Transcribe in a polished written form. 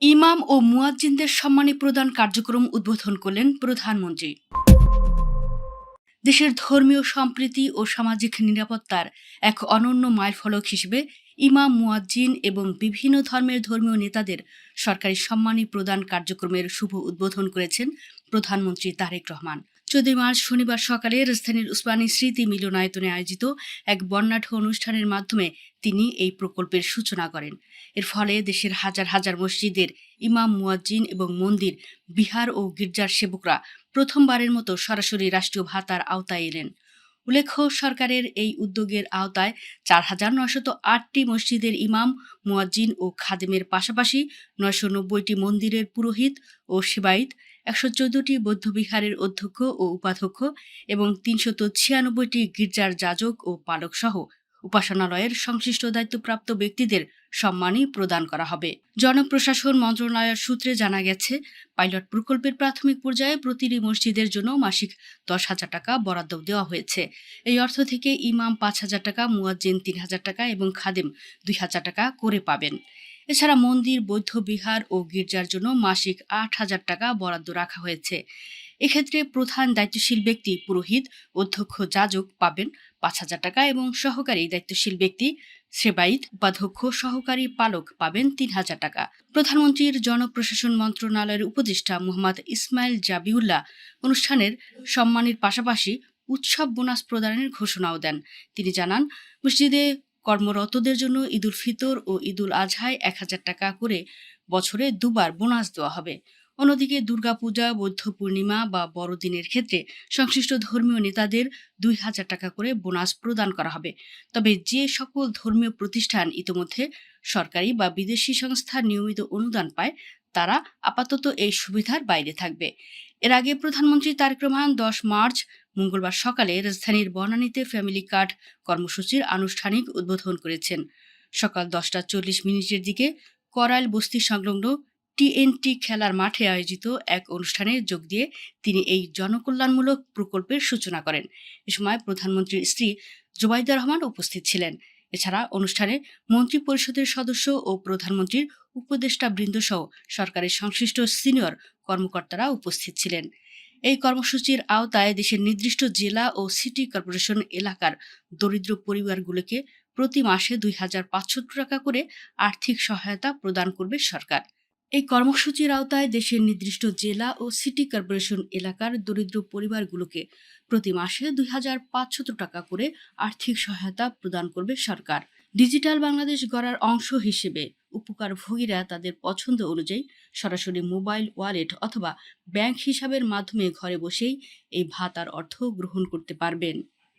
ইমাম ও মুয়াজ্জিনদের সম্মানী প্রদান কার্যক্রম উদ্বোধন করলেন প্রধানমন্ত্রী। দেশের ধর্মীয় সম্প্রীতি ও সামাজিক নিরাপত্তার এক অনন্য মাইলফলক হিসেবে ইমাম, মুয়াজ্জিন এবং বিভিন্ন ধর্মের ধর্মীয় নেতাদের সরকারি সম্মানী প্রদান কার্যক্রমের শুভ উদ্বোধন করেছেন প্রধানমন্ত্রী তারেক রহমান। 14 মার্চ শনিবার সকালে রাজধানীর উসমানী স্মৃতি মিলনায়তনে আয়োজিত এক বর্ণাঢ্য অনুষ্ঠানের মাধ্যমে তিনি এই প্রকল্পের সূচনা করেন। এর ফলে দেশের হাজার হাজার মসজিদের ইমাম, মুয়াজ্জিন এবং মন্দির, বিহার ও গির্জার সেবকরা প্রথমবারের মতো সরাসরি রাষ্ট্রীয় ভাতার আওতায় এলেন। উল্লেখ্য, সরকারের এই উদ্যোগের আওতায় 4,908টি মসজিদের ইমাম, মুয়াজ্জিন ও খাদেমের পাশাপাশি 990টি মন্দিরের পুরোহিত ও সেবায়েত, 114টি বৌদ্ধবিহারের অধ্যক্ষ ও উপাধ্যক্ষ এবং 396টি গির্জার যাজক ও পালক সহ উপাসনালয়ের সংশ্লিষ্ট দায়িত্বপ্রাপ্ত ব্যক্তিদের সম্মানী প্রদান করা হবে। জনপ্রশাসন মন্ত্রণালয়ের সূত্রে জানা গেছে, পাইলট প্রকল্পের প্রাথমিক পর্যায়ে প্রতিটি মসজিদের জন্য মাসিক 10,000 টাকা বরাদ্দ দেওয়া হয়েছে। এই অর্থ থেকে ইমাম 5,000 টাকা, মুয়াজ্জিন 3,000 টাকা এবং খাদেম 2,000 টাকা করে পাবেন। এছাড়া মন্দির, বৌদ্ধ বিহার ও গির্জার জন্য মাসিক 8,000 টাকা বরাদ্দ রাখা হয়েছে। এক্ষেত্রে প্রধান দায়িত্বশীল ব্যক্তি, পুরোহিত, অধ্যক্ষ, যাজক পাবেন 5,000 টাকা এবং সহকারী দায়িত্বশীল ব্যক্তি, সেবায়েত, উপাধ্যক্ষ, সহকারী পালক পাবেন 3,000 টাকা। প্রধানমন্ত্রীর জনপ্রশাসন মন্ত্রণালয়ের উপদেষ্টা মোহাম্মদ ইসমাইল জাবিউল্লাহ অনুষ্ঠানের সম্মানের পাশাপাশি উৎসব বোনাস প্রদানের ঘোষণাও দেন। তিনি জানান, মসজিদে কর্মরতদের জন্য ঈদুল ফিতর ও ঈদুল আজহায় 1,000 টাকা করে বছরে দুবার বোনাস দেওয়া হবে। অন্যদিকে দুর্গাপূজা, বৌদ্ধ পূর্ণিমা বা বড়দিনের ক্ষেত্রে সংশ্লিষ্ট ধর্মীয় নেতাদের 2,000 টাকা করে বোনাস প্রদান করা হবে। তবে যে সকল ধর্মীয় প্রতিষ্ঠান ইতোমধ্যে সরকারি বা বিদেশি সংস্থার নিয়মিত অনুদান পায়, তারা আপাতত এই সুবিধার বাইরে থাকবে। এর আগে প্রধানমন্ত্রী তারেক রহমান 10 মার্চ মঙ্গলবার সকালে রাজধানীর বনানীতে ফ্যামিলি কার্ড কর্মসূচির আনুষ্ঠানিক উদ্বোধন করেছেন। সকাল 10টা 40 মিনিটের দিকে করাইল বস্তি সংলগ্ন টিএনটি খেলার মাঠে আয়োজিত এক অনুষ্ঠানে যোগ দিয়ে তিনি এই জনকল্যাণমূলক প্রকল্পের সূচনা করেন। এ সময় প্রধানমন্ত্রীর স্ত্রী জুবাইদা রহমান উপস্থিত ছিলেন। এছাড়া অনুষ্ঠানে মন্ত্রী পরিষদের সদস্য ও প্রধানমন্ত্রীর উপদেষ্টা বৃন্দসহ সরকারের সংশ্লিষ্ট সিনিয়র কর্মকর্তারা উপস্থিত ছিলেন। এই কর্মসূচির আওতায় দেশের নির্দিষ্ট জেলা ও সিটি কর্পোরেশন এলাকার দরিদ্র পরিবারগুলোকে প্রতি মাসে 2,500 টাকা করে আর্থিক সহায়তা প্রদান করবে সরকার। এই কর্মসূচির আওতায় দেশের নির্দিষ্ট জেলা ও সিটি কর্পোরেশন এলাকার দরিদ্র পরিবারগুলোকে প্রতি মাসে 2,500 টাকা করে আর্থিক সহায়তা প্রদান করবে সরকার। ডিজিটাল বাংলাদেশ গড়ার অংশ হিসেবে উপকারভোগীরা তাদের পছন্দ অনুযায়ী সরাসরি মোবাইল ওয়ালেট অথবা ব্যাংক হিসাবের মাধ্যমে ঘরে বসেই এই ভাতার অর্থ গ্রহণ করতে পারবেন।